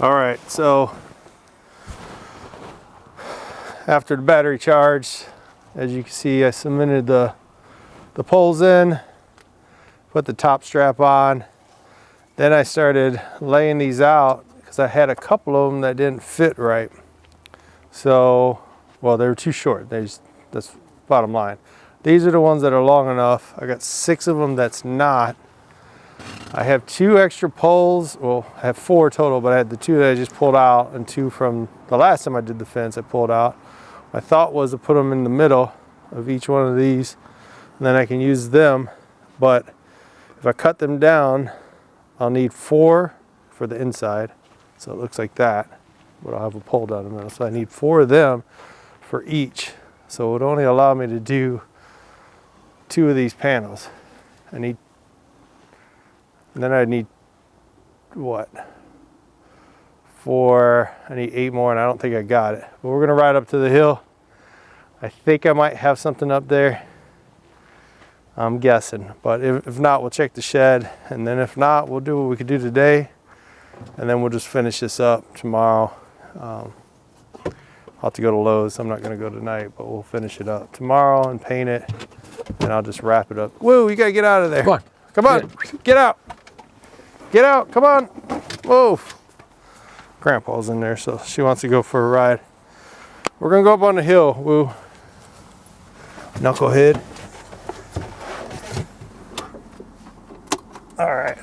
All right, so after the battery charged, as you can see, I cemented the poles in, put the top strap on. Then I started laying these out because I had a couple of them that didn't fit right. So, well, they were too short. That's bottom line. These are the ones that are long enough. I got 6 of them that's not. I have 2 extra poles. Well, I have 4 total, but I had the 2 that I just pulled out and 2 from the last time I did the fence I pulled out. My thought was to put them in the middle of each one of these, and then I can use them. But if I cut them down, I'll need 4 for the inside. So it looks like that, but I'll have a pole down the middle. So I need 4 of them for each. So it would only allow me to do 2 of these panels. And then I need what? I need 8 more, and I don't think I got it. But we're gonna ride up to the hill. I think I might have something up there. I'm guessing, but if not, we'll check the shed, and then if not, we'll do what we could do today, and then we'll just finish this up tomorrow. I'll have to go to Lowe's. I'm not gonna go tonight, but we'll finish it up tomorrow and paint it, and I'll just wrap it up. Whoa, you gotta get out of there. Come on. Come on, get out. Get out, come on. Whoa. Grandpa's in there, so she wants to go for a ride. We're gonna go up on the hill, Woo. Knucklehead. All right,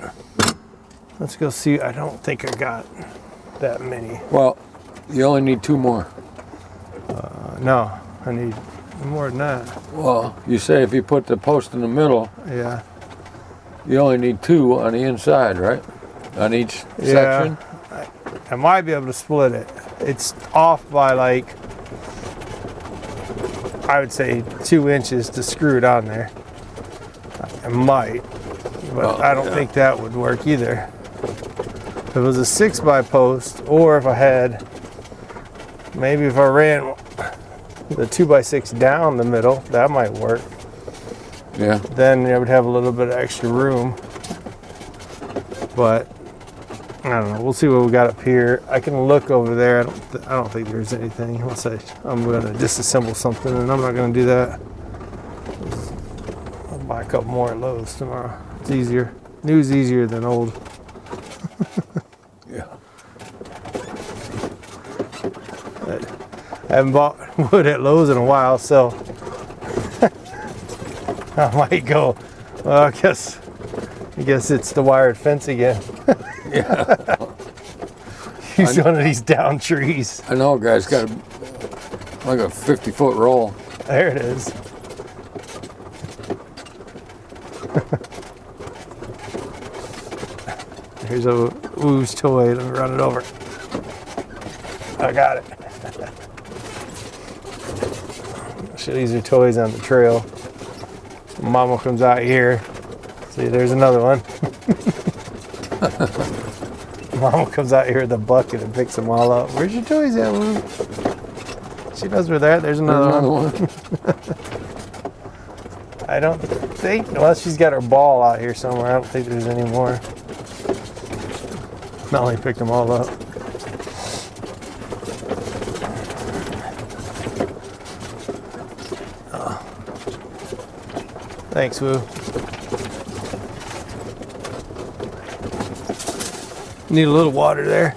let's go see. I don't think I got that many. Well, you only need 2 more. No, I need more than that. Well, you say if you put the post in the middle, Yeah. you only need 2 on the inside, right? On each section? I might be able to split it. It's off by like, I would say 2 inches to screw it on there. I might, but I don't think that would work either. If it was a 6x post, or if I had, maybe if I ran the 2x6 down the middle, that might work. Yeah. Then I would have a little bit of extra room. But I don't know. We'll see what we got up here. I can look over there. I don't think there's anything. Let's say I'm going to disassemble something, and I'm not going to do that. I'll buy a couple more at Lowe's tomorrow. It's easier. New's easier than old. Yeah. I haven't bought wood at Lowe's in a while, so I might go. Well, I guess it's the wired fence again. Yeah. Use one of these down trees. I know, guys, got like a 50-foot roll. There it is. Here's a Woo's toy. Let me run it over. I got it. These are toys on the trail. Mama comes out here. See, there's another one. Mama comes out here with a bucket and picks them all up. Where's your toys at, Woo? She knows we're there. There's another one. I don't think, unless she's got her ball out here somewhere, I don't think there's any more. Melanie picked them all up. Thanks, Woo. Need a little water there.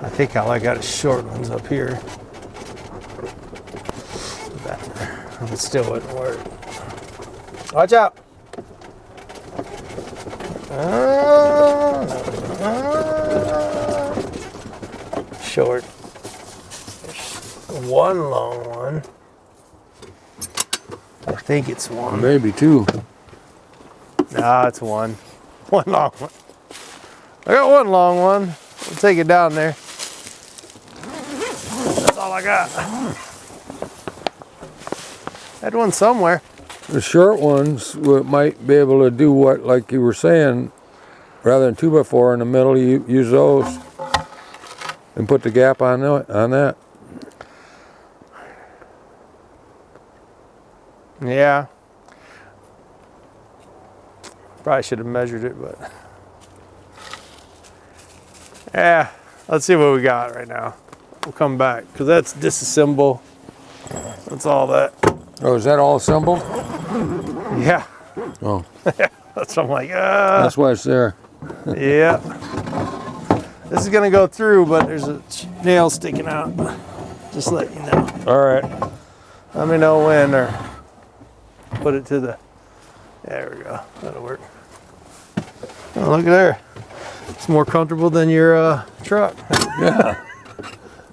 I think all I got is short ones up here. It still wouldn't work. Watch out. Short. There's one long one. I think it's one. Maybe 2. Nah, it's one. One long one. I got one long one. We'll take it down there. That's all I got. Had one somewhere. The short ones might be able to do what, like you were saying, rather than 2x4 in the middle, you use those and put the gap on that. Yeah. Probably should have measured it, but Yeah, let's see what we got right now. We'll come back because that's disassemble. That's all that. Oh, is that all assembled? Yeah. Oh, That's what I'm like, that's why it's there. yeah. This is gonna go through, but there's a nail sticking out. Just let you know. All right. Let me know when, or put it to the. There we go. That'll work. Oh, look at there. It's more comfortable than your truck. Yeah.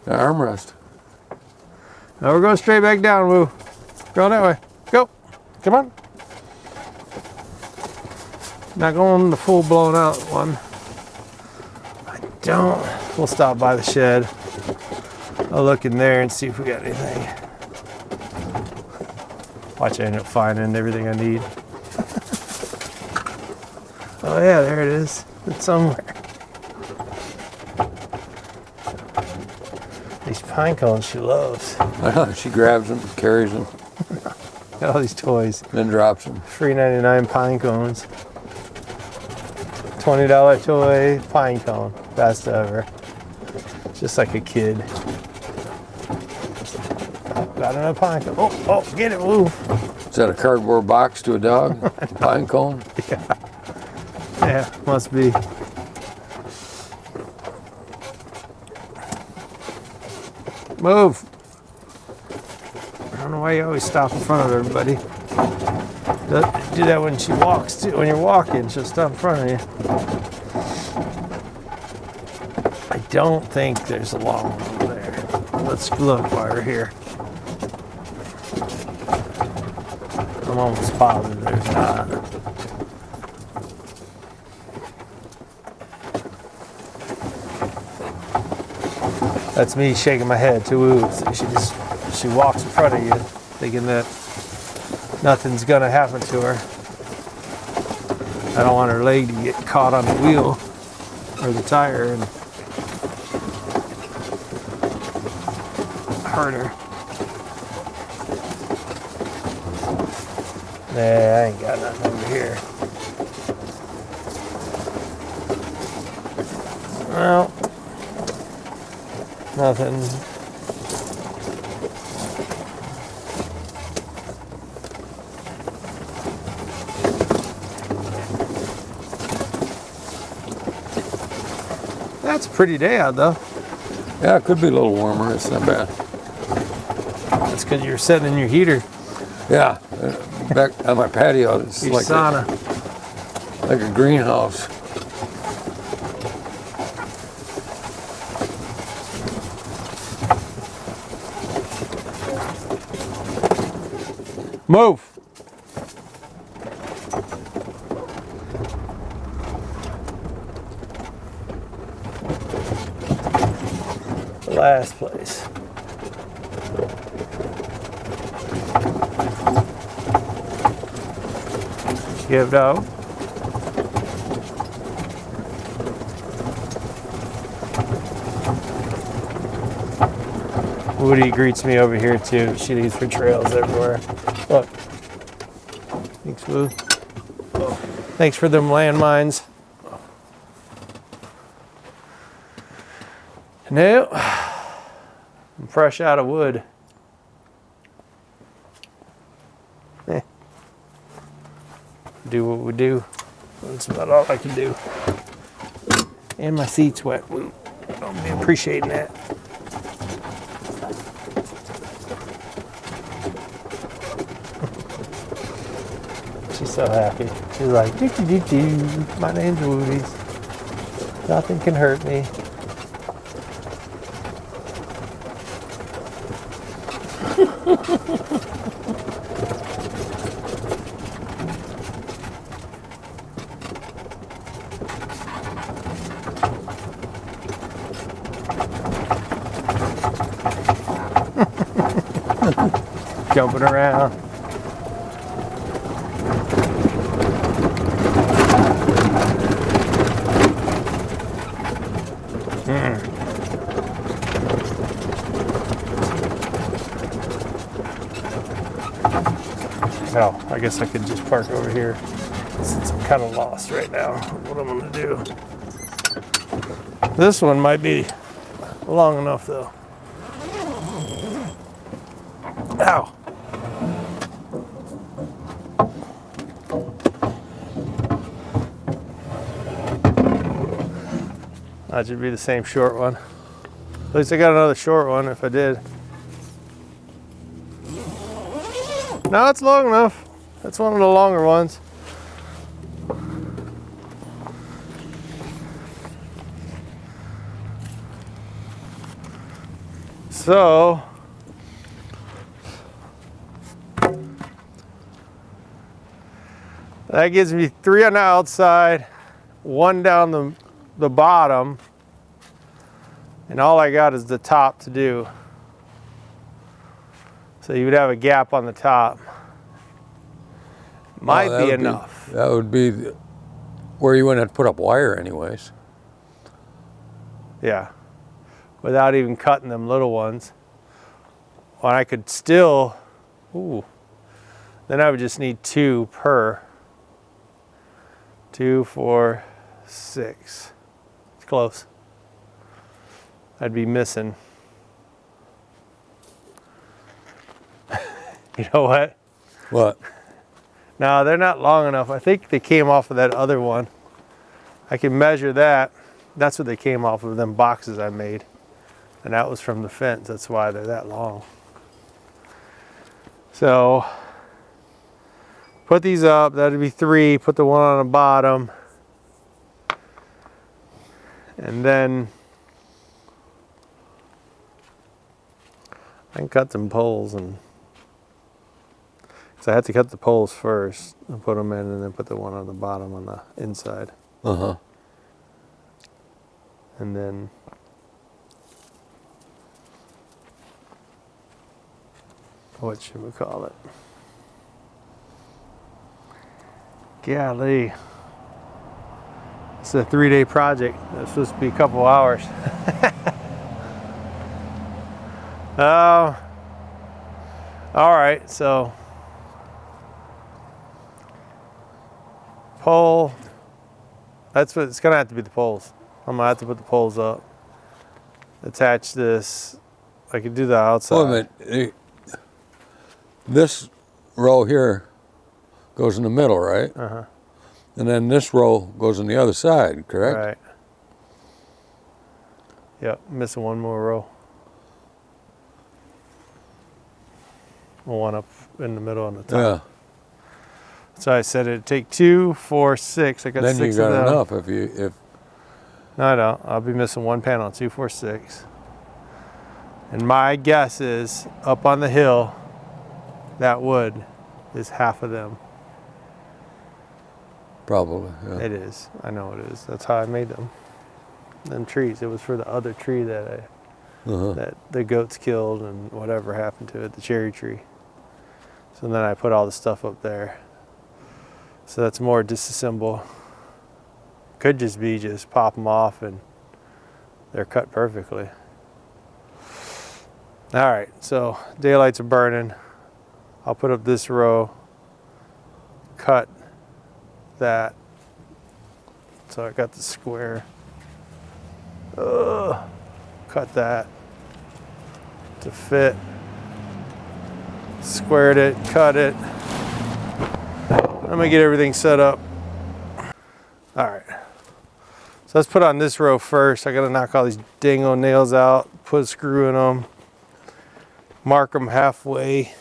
The armrest. Now we're going straight back down, Woo. Go that way. Go. Come on. Not going the full blown out one. I don't. We'll stop by the shed. I'll look in there and see if we got anything. Watch, I end up finding everything I need. Oh yeah, there it is. It's somewhere. These pine cones she loves. She grabs them, carries them, Got all these toys. then drops them. $3.99 pine cones. $20 toy pine cone. Best ever. Just like a kid. Got another pine cone. Oh, get it, Woo. Is that a cardboard box to a dog? Pine cone? Yeah, must be. Move. I don't know why you always stop in front of everybody. Do that when she walks too. When you're walking, she'll stop in front of you. I don't think there's a long one over there. Let's look while we're here. I'm almost positive there's not. That's me shaking my head too. Ooh. So she walks in front of you, thinking that nothing's gonna happen to her. I don't want her leg to get caught on the wheel or the tire and hurt her. Nah, I ain't got nothing over here. Well, nothing. That's a pretty day out though. Yeah, it could be a little warmer. It's not bad. That's because you're setting in your heater, Yeah, back on my patio, it's your like sauna. like a greenhouse. Move. Last place. Give dog. Woody greets me over here too. She leaves her trails everywhere. Look. Thanks, Woo. Thanks for them landmines. No. I'm fresh out of wood. Do what we do. That's about all I can do. And my seat's wet. I'll be appreciating that. She's so happy. She's like, doo doo doo doo. My name's Woody's. Nothing can hurt me. Jumping around. Well, I guess I could just park over here since I'm kind of lost right now. What I'm gonna do. This one might be long enough though. Ow. That should be the same short one. At least I got another short one if I did. No, it's long enough. That's one of the longer ones. So, that gives me 3 on the outside, 1 down the bottom, and all I got is the top to do. So you would have a gap on the top. Might be enough. That would be where you wouldn't have to put up wire anyways. Yeah, without even cutting them little ones. Well, I could still, then I would just need 2 per. 2, 4, 6. It's close. I'd be missing. You know what? What? No, they're not long enough. I think they came off of that other one. I can measure that. That's what they came off of, them boxes I made. And that was from the fence. That's why they're that long. So, put these up. That'd be 3. Put the one on the bottom. And then I can cut some poles, and so I have to cut the poles first and put them in, and then put the one on the bottom on the inside. Uh-huh. And then what should we call it? Golly. It's a 3-day project. It's supposed to be a couple hours. Oh. All right, so pole. That's what it's gonna have to be, the poles. I'm gonna have to put the poles up. Attach this. I could do the outside. Wait a minute. This row here goes in the middle, right? Uh-huh. And then this row goes on the other side, correct? Right. Yep, missing one more row. One up in the middle on the top. Yeah. So I said it'd take 2, 4, 6. I got Then 6 you of got them. enough if No, I don't. I'll be missing one panel, 2, 4, 6. And my guess is up on the hill, that wood is half of them. probably. Yeah. It is. I know it is. That's how I made them. Them trees. It was for the other tree that Uh-huh. that the goats killed and whatever happened to it, the cherry tree. So then I put all the stuff up there. So that's more disassemble. Could just be just pop them off and they're cut perfectly. All right, so daylights are burning. I'll put up this row, cut that. So I got the square. Cut that to fit. Squared it, cut it. I'm gonna get everything set up. All right. So let's put on this row first. I gotta knock all these dingo nails out, put a screw in them, mark them halfway.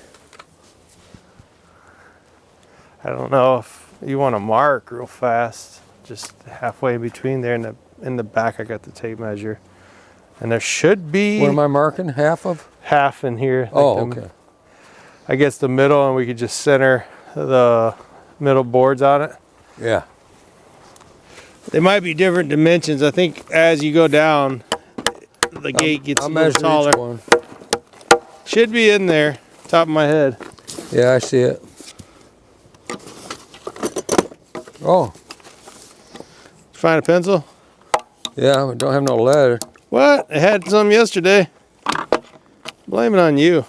I don't know if you want to mark real fast, just halfway between there and in the back I got the tape measure. And there should be What am I marking? Half of? half in here. Like Oh, the- okay. I guess the middle, and we could just center the middle boards on it. Yeah. They might be different dimensions. I think as you go down, the gate gets I'll a little measure taller. each one. Should be in there, top of my head. Yeah, I see it. Oh, Find a pencil? yeah, we don't have no lead. What? I had some yesterday. Blame it on you.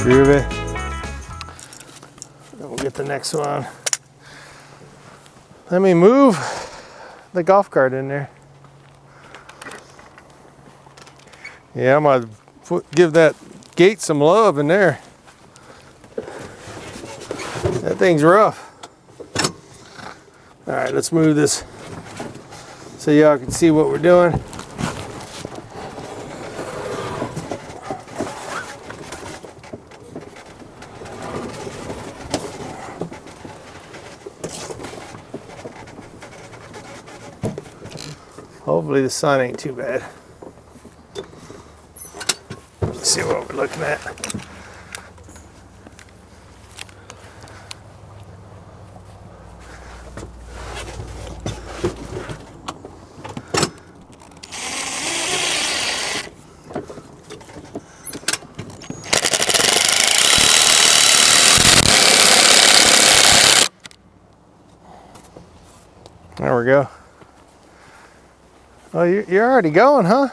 Groovy. And we'll get the next one. Let me move the golf cart in there. Yeah, I'm gonna give that gate some love in there. That thing's rough. All right, let's move this so y'all can see what we're doing. Hopefully the sun ain't too bad. Let's see what we're looking at. There we go. Oh, you're already going, huh?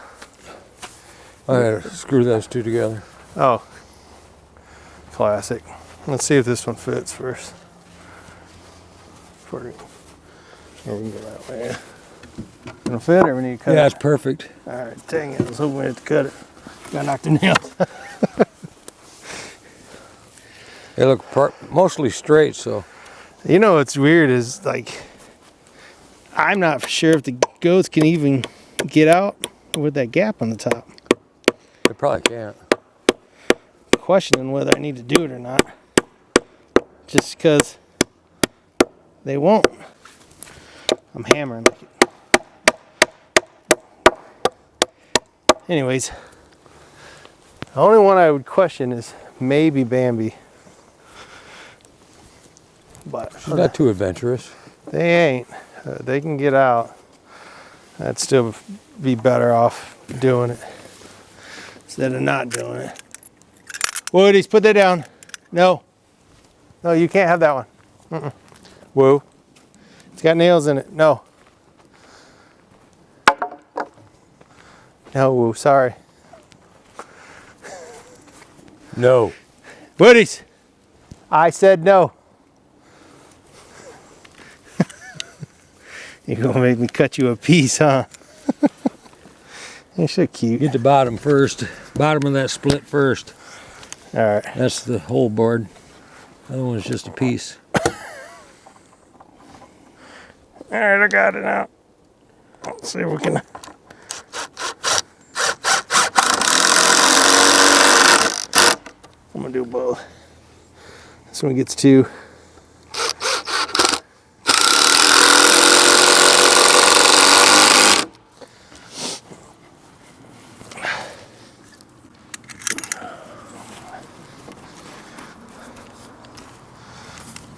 I had to screw those two together. Oh, classic. Let's see if this one fits first. Before we can go that way. It'll fit, or we need to cut Yeah, it? it's perfect. All right, dang it. I was hoping we had to cut it. Got knocked the nails. They look mostly straight, so. You know what's weird is, like, I'm not sure if the goats can even get out with that gap on the top. They probably can't. Questioning whether I need to do it or not. Just because they won't. I'm hammering. Anyways, the only one I would question is maybe Bambi. But She's not too adventurous. they ain't. They can get out. I'd still be better off doing it instead of not doing it. Woodies, put that down. No. No, you can't have that one. Woo. It's got nails in it. No. No, Woo. Sorry. No. Woodies. I said no. You're gonna make me cut you a piece, huh? You're so cute. Get the bottom first. Bottom of that split first. All right. That's the whole board. The other one's just a piece. All right, I got it now. Let's see if we can. I'm gonna do both. This one gets two.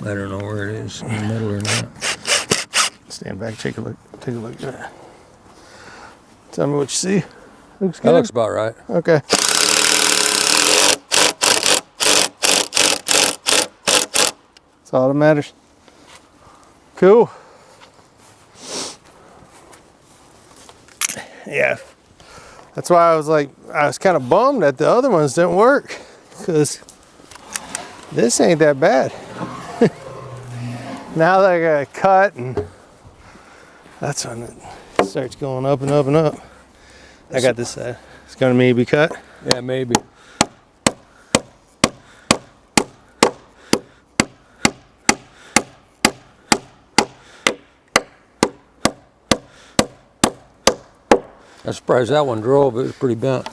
I don't know where it is, in the middle or not. Stand back, take a look. Take a look at it. Tell me what you see. Looks good. That looks about right. Okay. That's all that matters. Cool. Yeah. That's why I was kind of bummed that the other ones didn't work, because this ain't that bad. Now that I got it cut, and that's when it starts going up and up and up. I got this side. It's gonna maybe cut. Yeah, maybe. I'm surprised that one drove. It was pretty bent.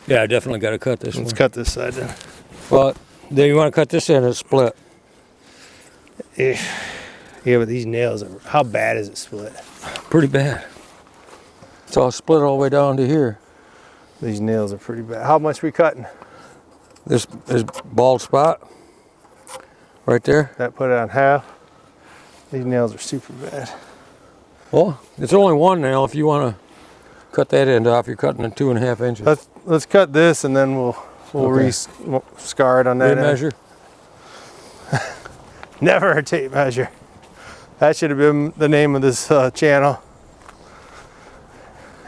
Yeah, I definitely got to cut this Let's one. cut this side then. Well, then you want to cut this in, it's split. Yeah, but these nails are. How bad is it split? Pretty bad. It's all split all the way down to here. These nails are pretty bad. How much we cutting? This bald spot right there. That put it on half. These nails are super bad. Well, it's only one nail if you want to Cut that end off. You're cutting it 2.5 inches. Let's cut this and then we'll Okay. scar it on that end. Measure. Never a tape measure. That should have been the name of this channel.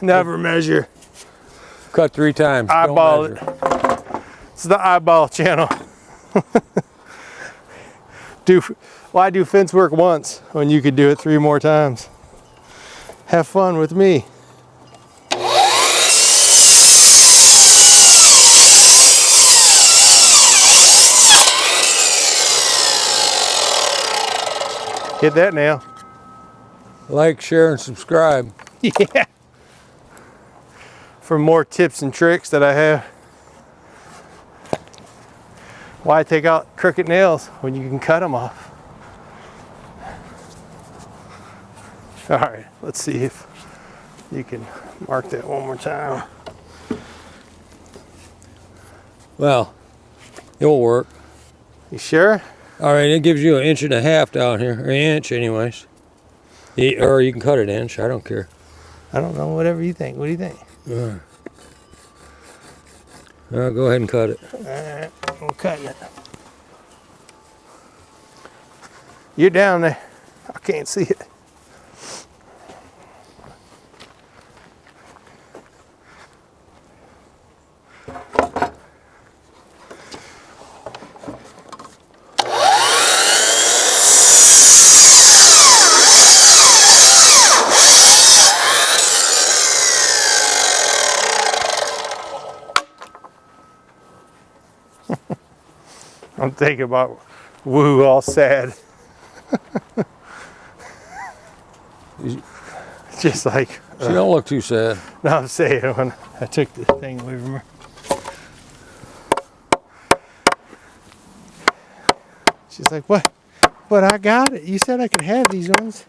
Never measure. Cut 3 times. Don't Eyeball it. measure. It's the eyeball channel. Why do fence work once when you could do it 3 more times? Have fun with me. Hit that nail. Like, share, and subscribe. Yeah. For more tips and tricks that I have. Why take out crooked nails when you can cut them off? All right, let's see if you can mark that one more time. Well, it'll work. You sure? All right, it gives you 1.5 inches down here, or 1 inch anyways. Or you can cut it 1 inch, I don't care. I don't know, whatever you think. What do you think? Go ahead and cut it. All right, I'm cutting it. You're down there. I can't see it. I'm thinking about Woo all sad. Just like, She don't look too sad. no, I'm saying when I took the thing away from her. She's like, what? But I got it. You said I could have these ones.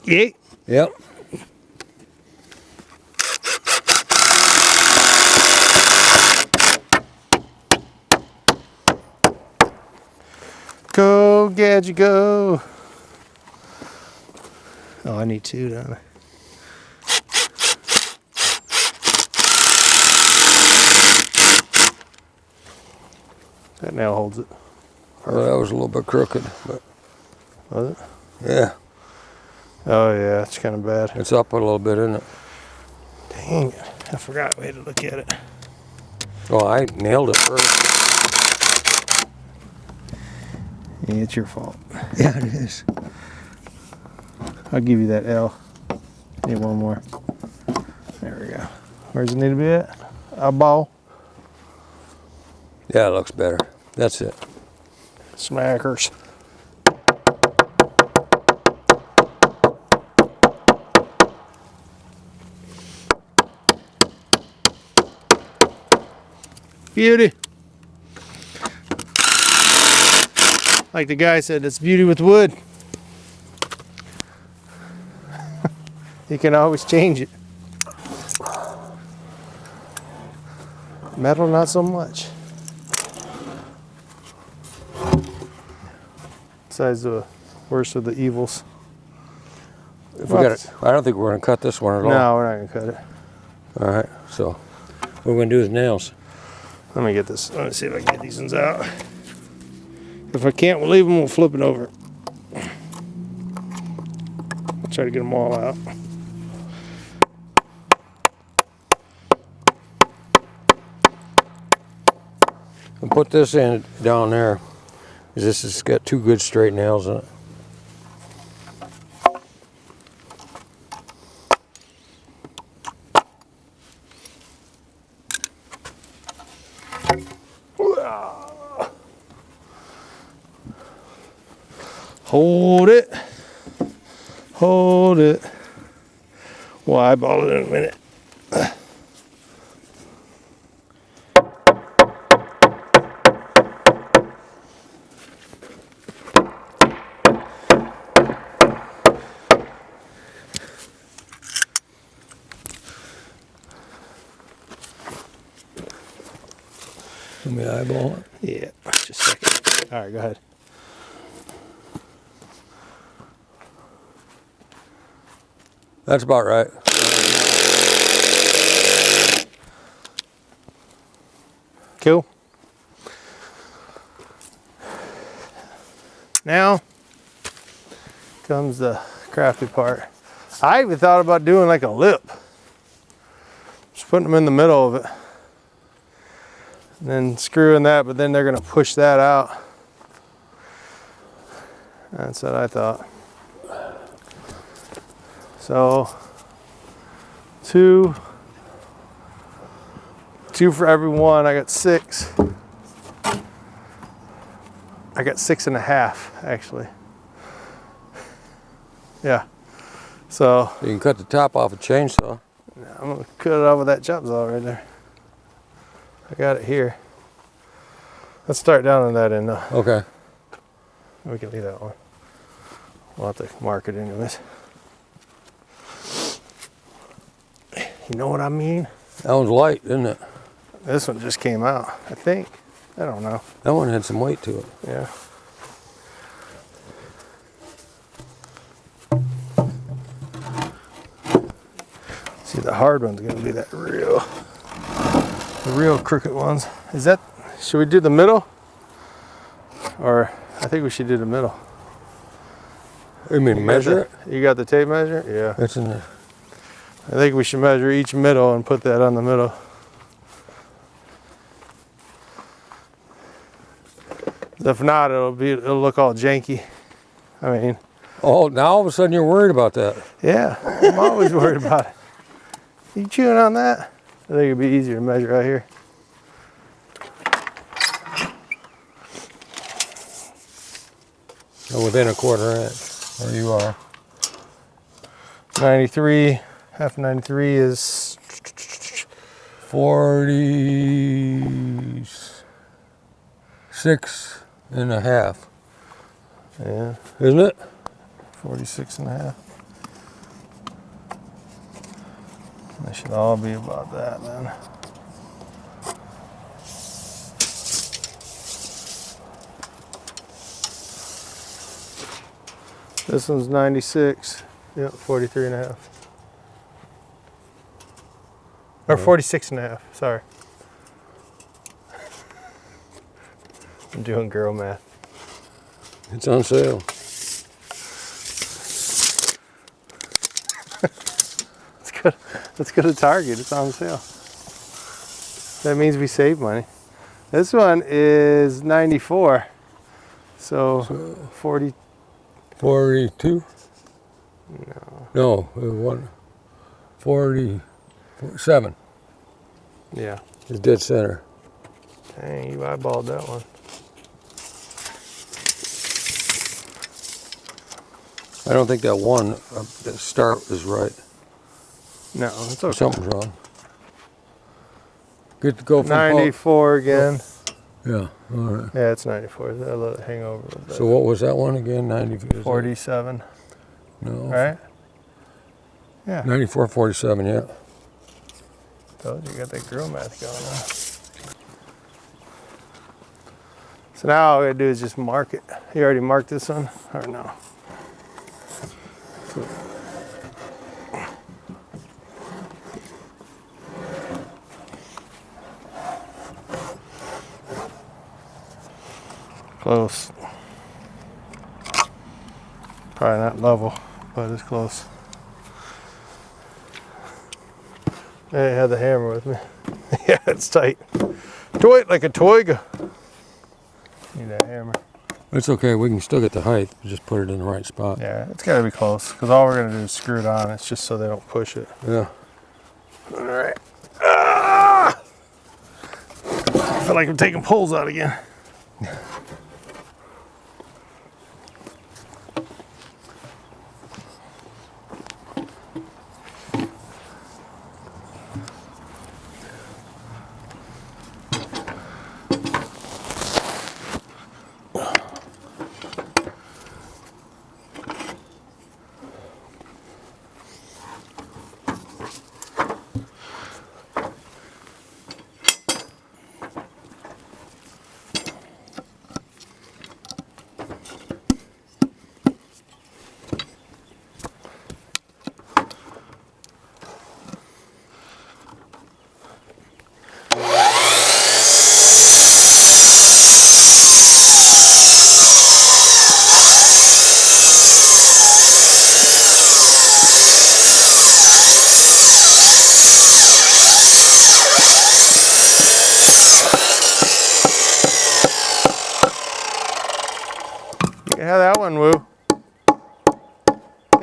Yeah. Yep. Go, Gadget, go. Oh, I need 2, don't I? That nail holds it. Well, that was a little bit crooked, but Was it? yeah, Oh, yeah, it's kind of bad. it's up a little bit, isn't it? Dang it. I forgot we had to look at it. Oh, I nailed it first. Yeah, it's your fault. Yeah, it is. I'll give you that L. Need one more. There we go. Where's it need to be at? A ball. Yeah, it looks better. That's it. Smackers. Beauty. Like the guy said, it's beauty with wood. You can always change it. Metal, not so much. Besides the worst of the evils. If we got it, I don't think we're gonna cut this one at all. No, we're not gonna cut it. All right. So what we're gonna do is nails. Let me get this. Let me see if I can get these ones out. If I can't, we'll leave them. We'll flip it over. I'll try to get them all out. And put this in down there, 'cause this has got 2 good straight nails in it. Hold it. Hold it. We'll eyeball it in a minute. Let me eyeball it. Yeah, just a second. All right, go ahead. That's about right. Cool. Now comes the crafty part. I even thought about doing like a lip. Just putting them in the middle of it. And then screwing that, but then they're gonna push that out. That's what I thought. So two for every one. I got 6. I got 6.5 actually. Yeah. So You can cut the top off a chainsaw. I'm gonna cut it off with that chop saw right there. I got it here. Let's start down on that end though. Okay. We can leave that one. We'll have to mark it anyways. You know what I mean? That one's light, isn't it? This one just came out, I think. I don't know. That one had some weight to it. Yeah. See, the hard one's gonna be the real crooked ones. Is that, should we do the middle? Or, I think we should do the middle. You mean measure it? You got the tape measure? Yeah. It's in there. I think we should measure each middle and put that on the middle. If not, it'll look all janky. I mean, Oh, now all of a sudden you're worried about that. yeah, I'm always worried about it. You chewing on that? I think it'd be easier to measure out here. Oh, within a 1/4 inch, where you are. 93, half 93 is 46.5, yeah, isn't it? 46.5. They should all be about that then. This one's 96. Yep, 43.5. Or 46.5, sorry. I'm doing girl math. It's on sale. Let's go to Target, it's on sale. That means we save money. This one is 94. So 40. 42? No. No, 47 Yeah. is dead center. Dang, you eyeballed that one. I don't think that one the start is right. No, it's okay. Something's wrong. Good to go from 94 again. Yeah, all right. Yeah, it's 94. I'll let it hang over a little bit. So what was that one again? 90? 47, No. right? Yeah. 94, 47, yeah. Told you, got that girl math going on. So now all we gotta do is just mark it. You already marked this one, or no? Close. Probably not level, but it's close. I had the hammer with me. Yeah, it's tight. Toy it like a toiga. Need that hammer. It's okay, we can still get the height, just put it in the right spot. Yeah, it's gotta be close, because all we're gonna do is screw it on. It's just so they don't push it. Yeah. All right. Ah! I feel like I'm taking poles out again.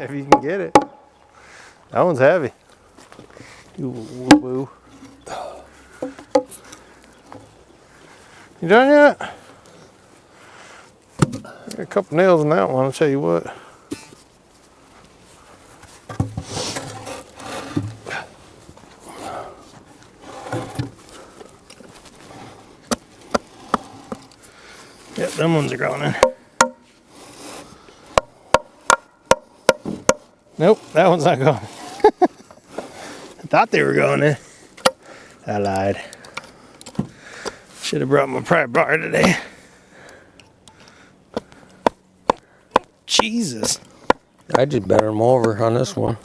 if you can get it. That one's heavy. You woo. You done yet? Got a couple nails in that one, I'll tell you what. Yep, them ones are going in. Nope, that one's not going. I thought they were going in. I lied. Should have brought my pry bar today. Jesus. I just better them over on this one.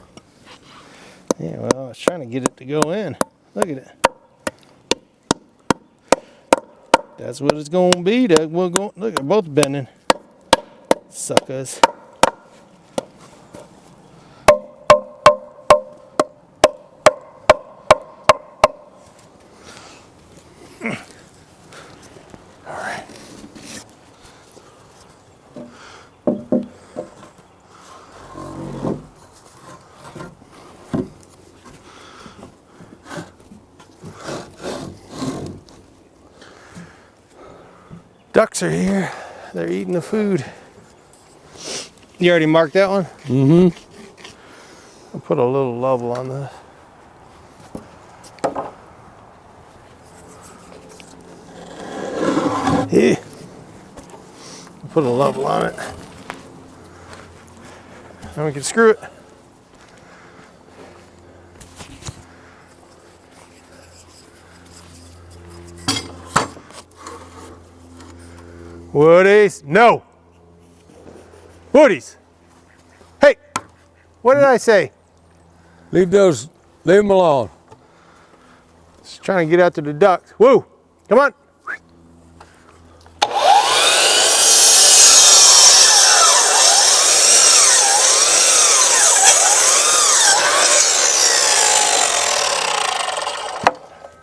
Yeah, well, I was trying to get it to go in. Look at it. That's what it's going to be, Doug. We're going. Look, they're both bending. Suckers. All right. Ducks are here. They're eating the food. You already marked that one? Mm-hmm. I'll put a little level on this. Yeah. I'll put a level on it. And we can screw it. Woodies, no. Woodies. Hey, what did I say? Leave them alone. Just trying to get after the ducks. Woo, come on.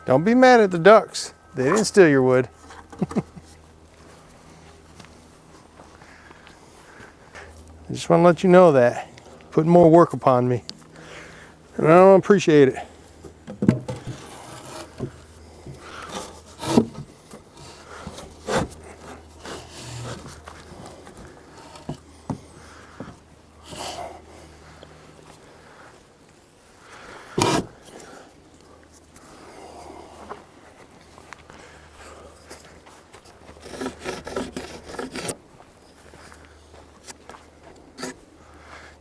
Don't be mad at the ducks. They didn't steal your wood. I just want to let you know that. Putting more work upon me. And I don't appreciate it.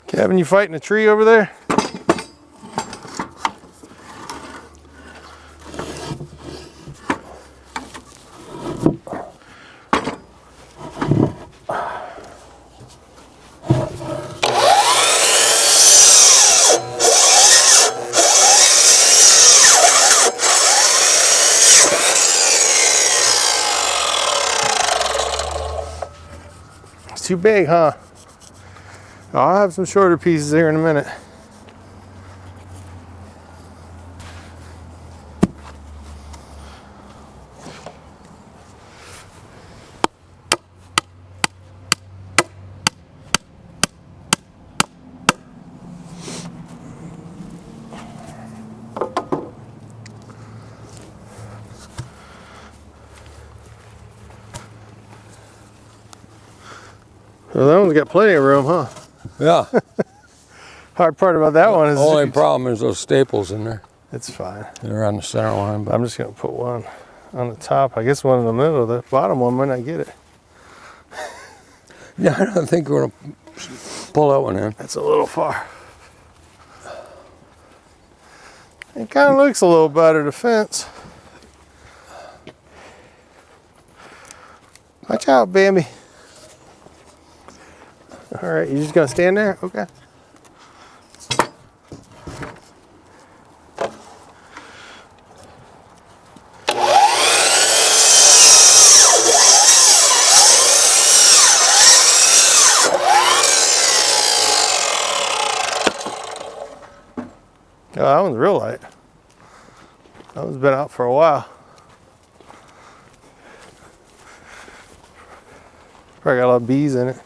Kevin, you fighting a tree over there? It's too big, huh? I'll have some shorter pieces here in a minute. Well, that one's got plenty of room, huh? Yeah. Hard part about that one is Only problem is those staples in there. it's fine. They're on the center line, but I'm just gonna put one on the top. I guess one in the middle. The bottom one might not get it. yeah, I don't think we're gonna pull that one in. That's a little far. It kind of looks a little better, the fence. Watch out, Bambi. All right, you just gonna stand there? Okay. Oh, that one's real light. That one's been out for a while. Probably got a lot of bees in it.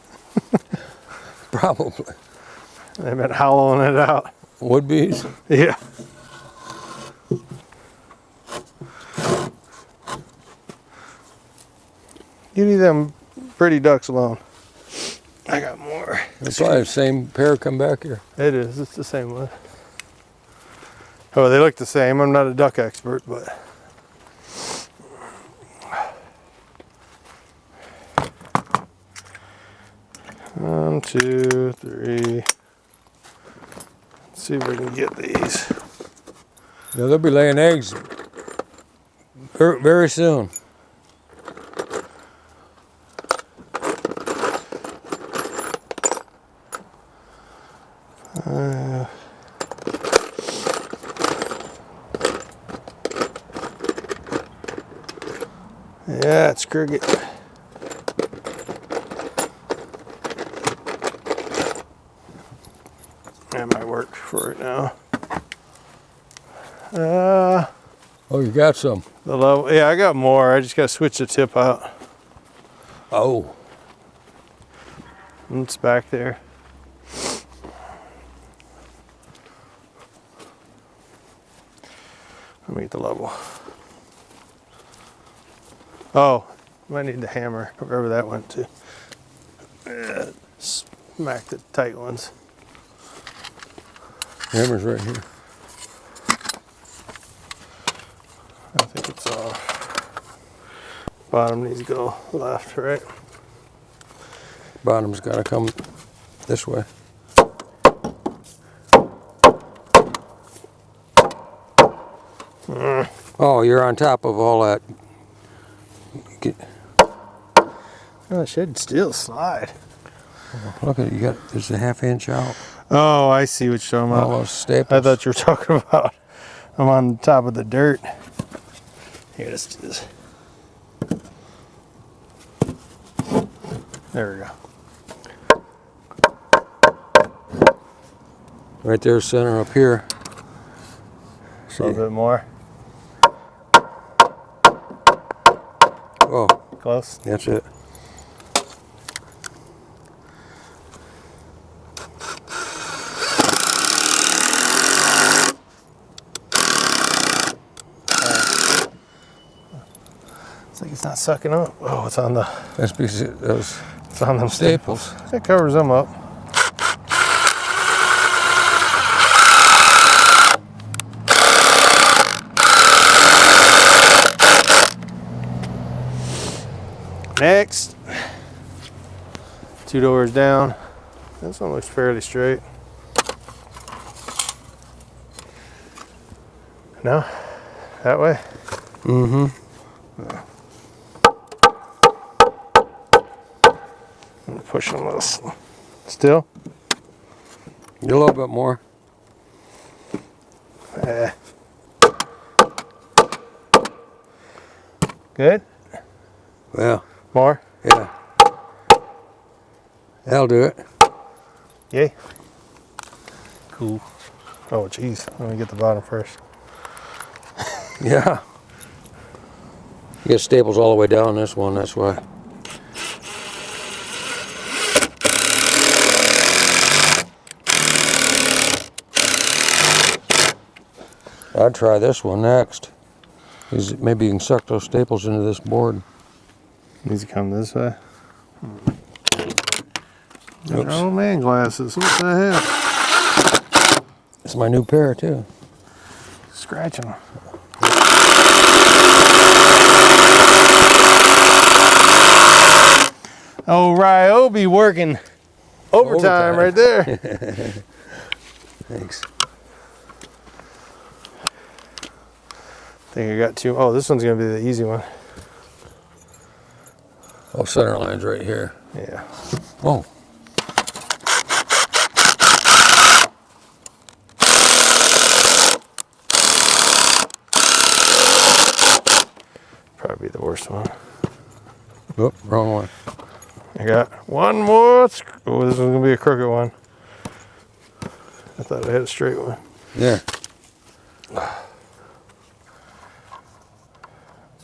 Probably. They've been hollowing it out. Wood bees? Yeah. You leave them pretty ducks alone. I got more. It's probably the same pair come back here. It is. It's the same one. Oh, they look the same. I'm not a duck expert, but. One, two, three. Let's see if we can get these. Yeah, they'll be laying eggs very soon. Yeah, it's cricket. That might work for it now. Oh, you got some. The level, yeah, I got more. I just got to switch the tip out. Oh, It's back there. Let me get the level. Oh, might need the hammer, wherever that went to. Smack the tight ones. hammer's right here. I think it's off. Bottom needs to go left, right? Bottom's got to come this way. Oh, you're on top of all that. Oh, it should still slide. Look at it, you got, there's a ½ inch out. Oh, I see what you're talking All about. those staples. I thought you were talking about I'm on top of the dirt. Here, let's do this. There we go. Right there, center up here. A little bit more. Oh, Close. that's it. It's like it's not sucking up. Oh, it's on the. That's because those It's on them staples. staples. It covers them up. Next, 2 doors down. This one looks fairly straight. No, that way. Mm-hmm. I'm gonna push on this. Still? A little bit more. Good. Yeah. More. Yeah. That'll do it. Yay. Cool. Oh, geez. Let me get the bottom first. Yeah. You got staples all the way down this one, that's why. I'd try this one next. Maybe you can suck those staples into this board. Needs to come this way. Oops. Oh man, glasses. What the hell? It's my new pair too. Scratching them. Oh, Ryobi working overtime right there. Thanks. I think I got two. Oh, this one's gonna be the easy one. Oh, center line's right here. Yeah. Oh. Probably the worst one. Oop, wrong one. I got one more. Oh, this one's gonna be a crooked one. I thought I had a straight one. Yeah.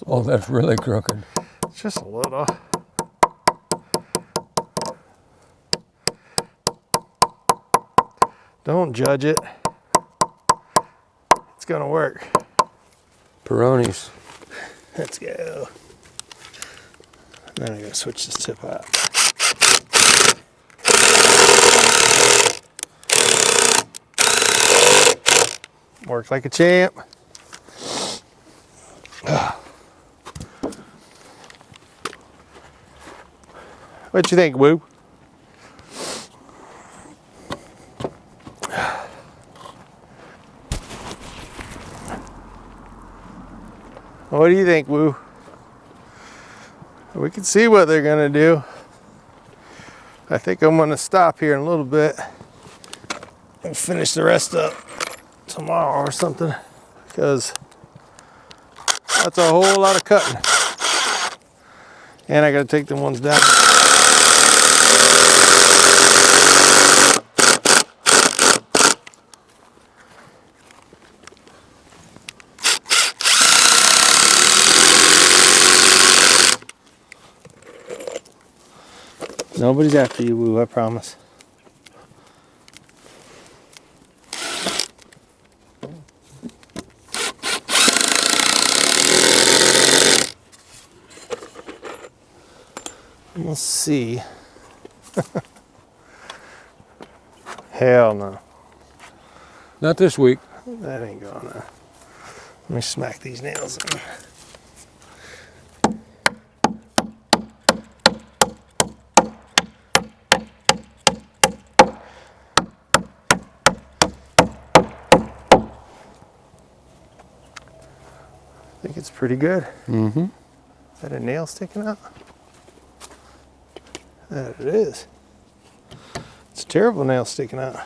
Oh, that's really crooked. It's just a little. Don't judge it. It's gonna work. Peronis. Let's go. Then I gotta switch this tip out. Worked like a champ. What you think, Woo? What do you think, Woo? We can see what they're gonna do. I think I'm gonna stop here in a little bit and finish the rest up tomorrow or something, because that's a whole lot of cutting. And I gotta take them ones down. Nobody's after you, Woo, I promise. Let's see. Hell no. Not this week. That ain't gonna. Let me smack these nails in. I think it's pretty good. Mm-hmm. Is that a nail sticking out? That it is. It's a terrible nail sticking out.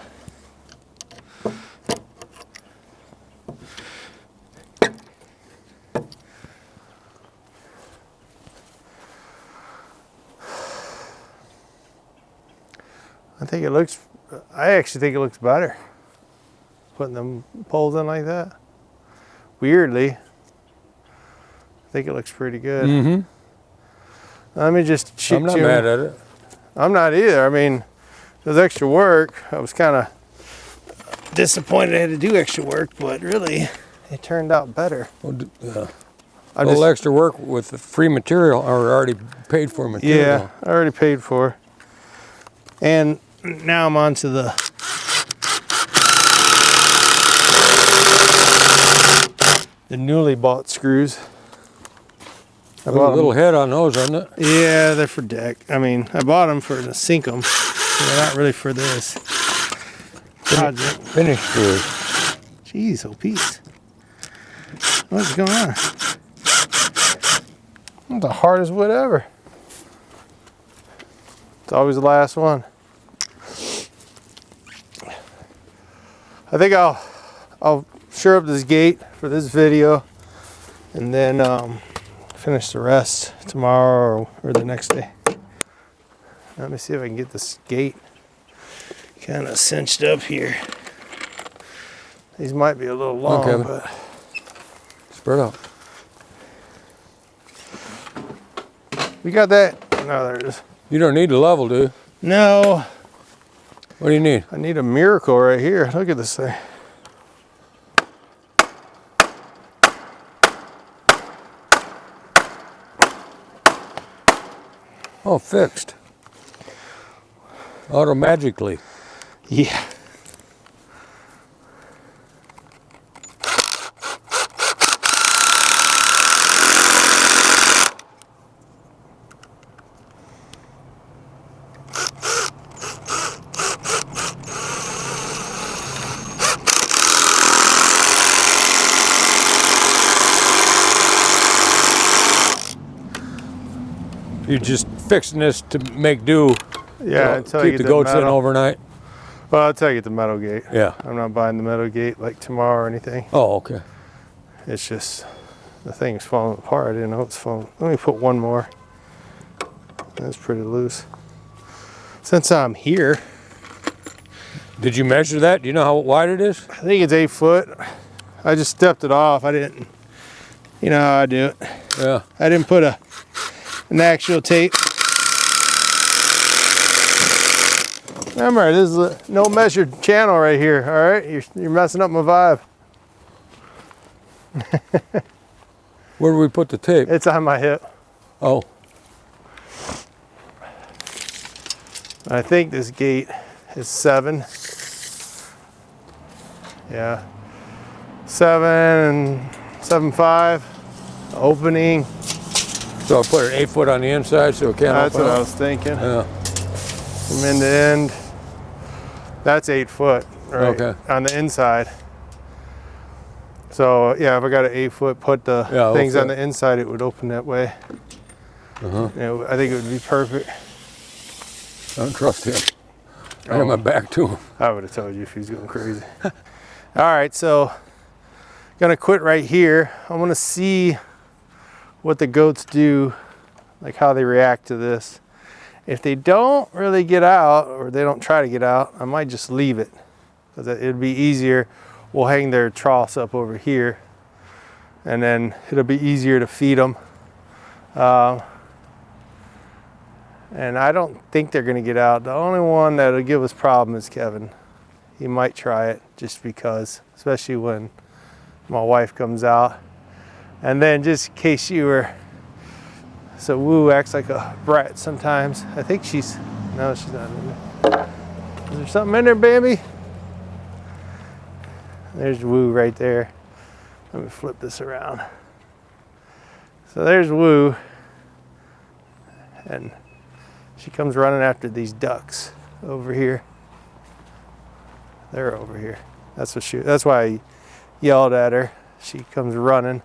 I actually think it looks better putting them poles in like that. Weirdly, I think it looks pretty good. Mm-hmm. Let me just shoot I'm not you. mad at it. I'm not either. I mean, it was extra work. I was kind of disappointed I had to do extra work, but really, it turned out better. Well, I a little extra work with the free material or already paid for material. Yeah, I already paid for. And now I'm on to the newly bought screws. I Put a bought little them. head on those, isn't it? Yeah, they're for deck. I mean, I bought them for to sink them. They're not really for this project. Finish screws. Jeez, oh peace. What's going on? It's the hardest wood ever. It's always the last one. I think I'll sure up this gate for this video, and then finish the rest tomorrow or the next day. Let me see if I can get this gate kind of cinched up here. These might be a little long, Okay. but Spread out. we got that. No, there it is. You don't need the level, do you? No, What do you need? I need a miracle right here. Look at this thing. Oh, fixed. Automagically. Yeah. You're just fixing this to make do. Yeah, until I Keep get the goats in metal. overnight. Well, until I get the metal gate. Yeah. I'm not buying the metal gate like tomorrow or anything. Oh, okay. It's just the thing's falling apart. I didn't know it's falling. Let me put one more. That's pretty loose. Since I'm here, Did you measure that? Do you know how wide it is? I think it's 8 foot. I just stepped it off. I didn't, you know how I do it. Yeah. I didn't put an actual tape. Remember, this is a no measured channel right here. All right, you're messing up my vibe. Where do we put the tape? It's on my hip. Oh, I think this gate is 7. Yeah, 7.5 opening. so I'll put an 8 foot on the inside so it can't That's open what I up? was thinking. Yeah, From end to end. That's 8 foot, right? Okay. On the inside. So yeah, if I got an 8 foot, put the Yeah, things on okay. the inside, it would open that way. Uh-huh. I think it would be perfect. I don't trust him. I have my back to him. I would have told you if he was going crazy. All right, so gonna quit right here. I want to see what the goats do, like how they react to this. If they don't really get out, or they don't try to get out, I might just leave it, because it'd be easier. We'll hang their troughs up over here, and then it'll be easier to feed them. And I don't think they're gonna get out. The only one that'll give us problem is Kevin. He might try it just because, especially when my wife comes out. And then just in case you were, so Woo acts like a brat sometimes. I think no, she's not in there. Is there something in there, Bambi? There's Woo right there. Let me flip this around. So there's Woo. And she comes running after these ducks over here. They're over here. That's why I yelled at her. She comes running.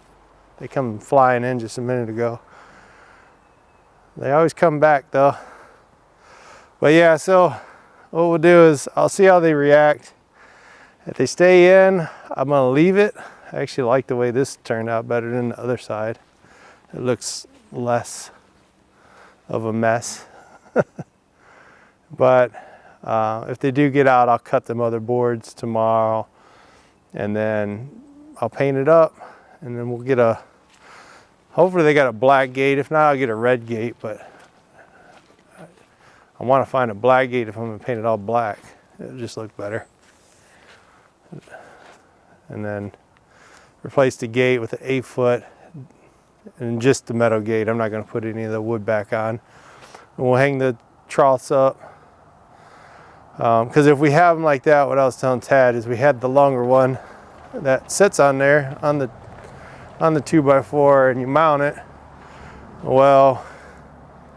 They come flying in just a minute ago. They always come back though. But yeah, so what we'll do is I'll see how they react. If they stay in, I'm gonna leave it. I actually like the way this turned out better than the other side. It looks less of a mess. But if they do get out, I'll cut them other boards tomorrow, and then I'll paint it up, and then we'll get hopefully they got a black gate. If not, I'll get a red gate, but I want to find a black gate if I'm going to paint it all black. It'll just look better. And then replace the gate with an 8 foot and just the metal gate. I'm not going to put any of the wood back on. And we'll hang the troughs up. Because if we have them like that, what I was telling Tad is we had the longer one that sits on there on the 2x4 and you mount it. Well,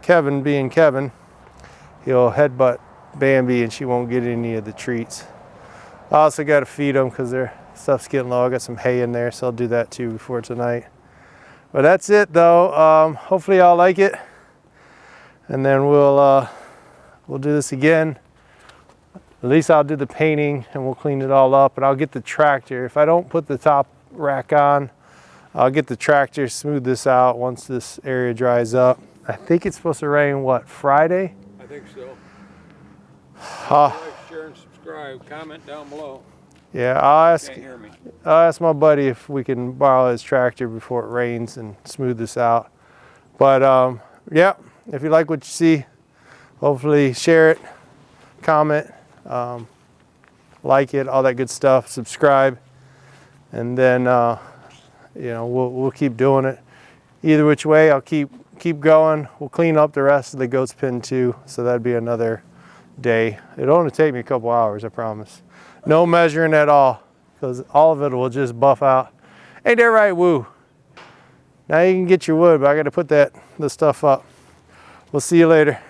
Kevin being Kevin, he'll headbutt Bambi and she won't get any of the treats. I also got to feed them because their stuff's getting low. I got some hay in there, so I'll do that too before tonight. But that's it though. Hopefully y'all like it. And then we'll do this again. At least I'll do the painting and we'll clean it all up, and I'll get the tractor. If I don't put the top rack on, I'll get the tractor, smooth this out once this area dries up. I think it's supposed to rain, what, Friday? I think so. Uh, Like, share, and subscribe. Comment down below. yeah, I'll Can't hear me. ask my buddy if we can borrow his tractor before it rains and smooth this out. But yeah, if you like what you see, hopefully share it, comment, like it, all that good stuff, subscribe, and then you know, we'll keep doing it. Either which way, I'll keep going. We'll clean up the rest of the goat's pen too, so that'd be another day. It'll only take me a couple hours, I promise. No measuring at all, because all of it will just buff out. Ain't that right, Woo? Now you can get your wood, but I got to put the stuff up. We'll see you later.